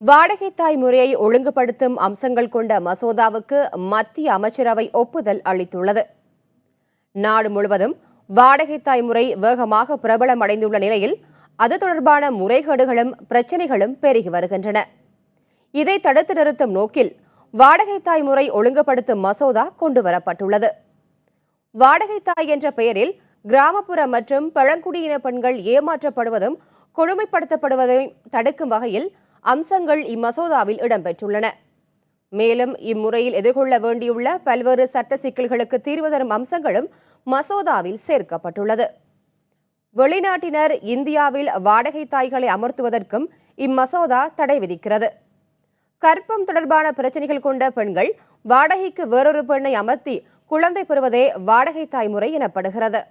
வாடகை தாய் முறையை ஒழுங்குபடுத்தும் அம்சங்கள் கொண்ட மசோதாவுக்கு மத்திய அமைச்சரவை ஒப்புதல் அளித்துள்ளது. நாடு முழுவதும் வாடகை தாய் முறை வேகமாக பிரபலமடைந்துள்ள நிலையில் அது தொடர்பான முறைகேடுகளும் பிரச்சினைகளும் பெருகி வருகின்றன. இதை தடுத்து நிறுத்தும் நோக்கில் வாடகை தாய் முறை ஒழுங்குபடுத்தும் மசோதா கொண்டுவரப்பட்டுள்ளது. வாடகை தாய் என்ற பெயரில் கிராமப்புற மற்றும் பழங்குடியின பெண்கள் ஏமாற்றப்படுவதும் கொடுமைப்படுத்தப்படுவதையும் தடுக்கும் வகையில் அம்சங்கள் இம்மசோதாவில் இடம்பெற்றுள்ளன. மேலும் இம்முறையில் எதிர்கொள்ள வேண்டியுள்ள பல்வேறு சட்ட சிக்கல்களுக்கு தீர்வு தரும் அம்சங்களும் மசோதாவில் சேர்க்கப்பட்டுள்ளது. வெளிநாட்டினர் இந்தியாவில் வாடகை தாய்களை அமர்த்துவதற்கும் இம்மசோதா தடை விதிக்கிறது. கர்ப்பம் தொடர்பான பிரச்சனைகள் கொண்ட பெண்கள் வாடகைக்கு வேறொரு பெண்ணை அமர்த்தி குழந்தை பெறுவதே வாடகை தாய் முறை எனப்படுகிறது.